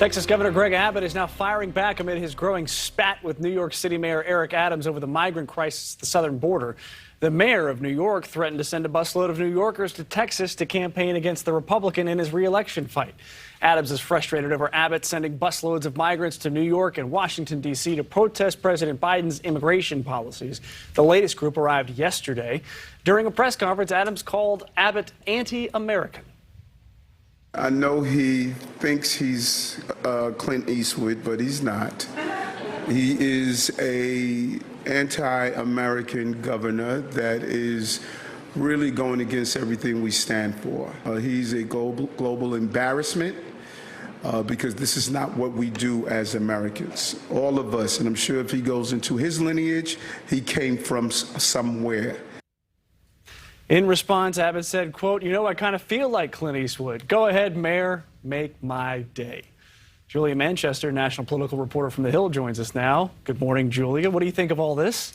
Texas Governor Greg Abbott is now firing back amid his growing spat with New York City Mayor Eric Adams over the migrant crisis at the southern border. The mayor of New York threatened to send a busload of New Yorkers to Texas to campaign against the Republican in his re-election fight. Adams is frustrated over Abbott sending busloads of migrants to New York and Washington, D.C. to protest President Biden's immigration policies. The latest group arrived yesterday. During a press conference, Adams called Abbott anti-American. I know he thinks he's Clint Eastwood, but he's not. He is an anti-American governor that is really going against everything we stand for. He's a global embarrassment because this is not what we do as Americans. All of us, and I'm sure if he goes into his lineage, he came from somewhere. In response, Abbott said, quote, "You know, I kind of feel like Clint Eastwood. Go ahead, Mayor, make my day." Julia Manchester, national political reporter from The Hill, joins us now. Good morning, Julia. What do you think of all this?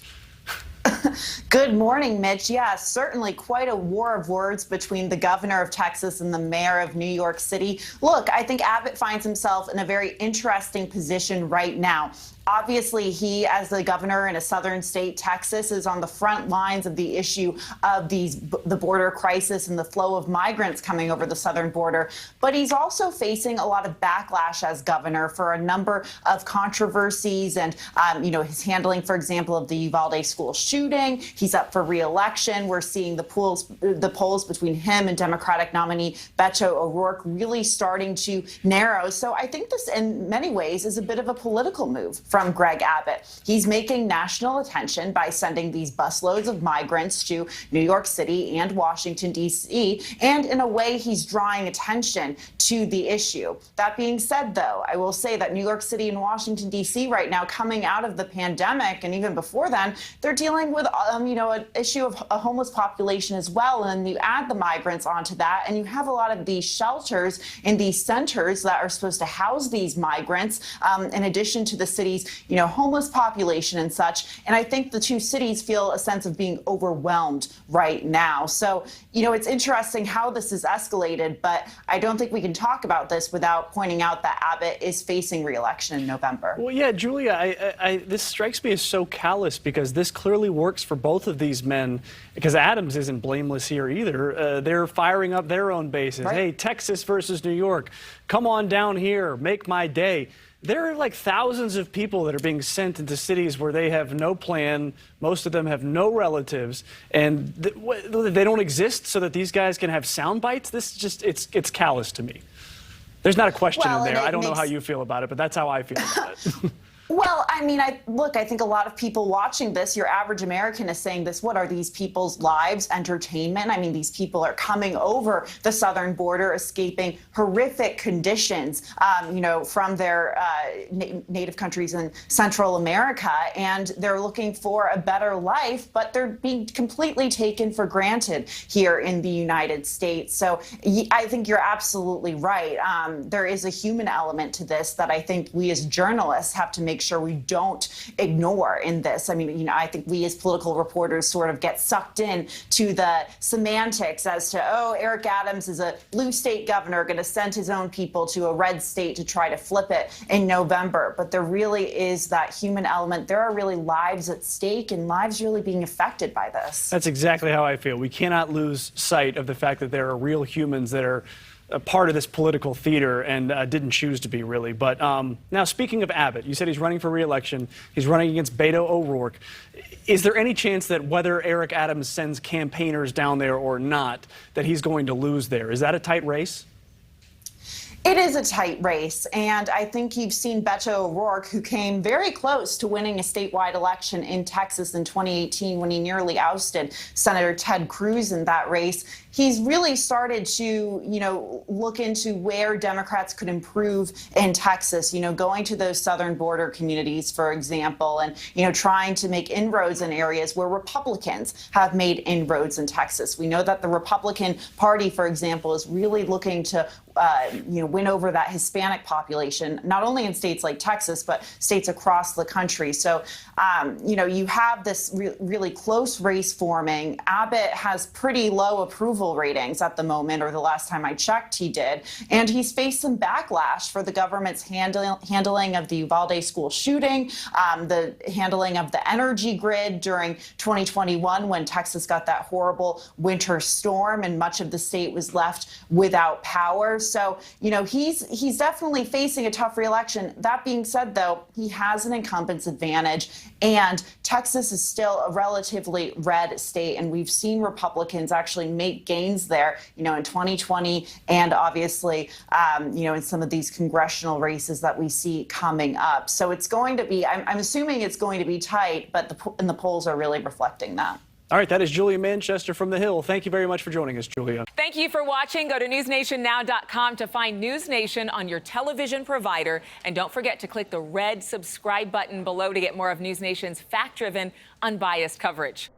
Good morning, Mitch. Yeah, certainly quite a war of words between the governor of Texas and the mayor of New York City. Look, I think Abbott finds himself in a very interesting position right now. Obviously, he, as the governor in a southern state, Texas, is on the front lines of the issue of the border crisis and the flow of migrants coming over the southern border. But he's also facing a lot of backlash as governor for a number of controversies and, his handling, for example, of the Uvalde school shooting. He's up for re-election. We're seeing the polls between him and Democratic nominee Beto O'Rourke really starting to narrow. So I think this, in many ways, is a bit of a political move from Greg Abbott. He's making national attention by sending these busloads of migrants to New York City and Washington, D.C., and in a way, he's drawing attention to the issue. That being said, though, I will say that New York City and Washington, D.C. right now, coming out of the pandemic, and even before then, they're dealing with, an issue of a homeless population as well. And you add the migrants onto that, and you have a lot of these shelters in these centers that are supposed to house these migrants, in addition to the city's homeless population and such. And I think the two cities feel a sense of being overwhelmed right now. So, it's interesting how this has escalated, but I don't think we can talk about this without pointing out that Abbott is facing re-election in November. Well, yeah, Julia, this strikes me as so callous because this clearly works for both of these men, because Adams isn't blameless here either. They're firing up their own bases. Right. Hey, Texas versus New York, come on down here, make my day. There are like thousands of people that are being sent into cities where they have no plan. Most of them have no relatives, and they don't exist so that these guys can have sound bites. This just, it's callous to me. There's not a question in there. I don't know how you feel about it, but that's how I feel about it. Well, I think a lot of people watching this, your average American is saying this, what are these people's lives, entertainment? I mean, these people are coming over the southern border, escaping horrific conditions, from their native countries in Central America, and they're looking for a better life, but they're being completely taken for granted here in the United States. So I think you're absolutely right. There is a human element to this that I think we as journalists have to make sure we don't ignore in this. I mean, I think we as political reporters sort of get sucked in to the semantics as to, Eric Adams is a blue state governor going to send his own people to a red state to try to flip it in November. But there really is that human element. There are really lives at stake and lives really being affected by this. That's exactly how I feel. We cannot lose sight of the fact that there are real humans that are a part of this political theater and didn't choose to be, really. But now, speaking of Abbott, you said he's running for re-election. He's running against Beto O'Rourke. Is there any chance that whether Eric Adams sends campaigners down there or not, that he's going to lose there? Is that a tight race? It is a tight race, and I think you've seen Beto O'Rourke, who came very close to winning a statewide election in Texas in 2018 when he nearly ousted Senator Ted Cruz in that race. He's really started to, look into where Democrats could improve in Texas, going to those southern border communities, for example, and, trying to make inroads in areas where Republicans have made inroads in Texas. We know that the Republican Party, for example, is really looking to win over that Hispanic population, not only in states like Texas, but states across the country. So, you have this really close race forming. Abbott has pretty low approval ratings at the moment, or the last time I checked, he did. And he's faced some backlash for the government's handling of the Uvalde school shooting, the handling of the energy grid during 2021 when Texas got that horrible winter storm and much of the state was left without power. So, he's definitely facing a tough reelection. That being said, though, he has an incumbent's advantage, and Texas is still a relatively red state, and we've seen Republicans actually make gains there, in 2020 and obviously, in some of these congressional races that we see coming up. So it's going to be, I'm assuming it's going to be tight, but the polls are really reflecting that. All right, that is Julia Manchester from The Hill. Thank you very much for joining us, Julia. Thank you for watching. Go to newsnationnow.com to find News Nation on your television provider. And don't forget to click the red subscribe button below to get more of News Nation's fact-driven, unbiased coverage.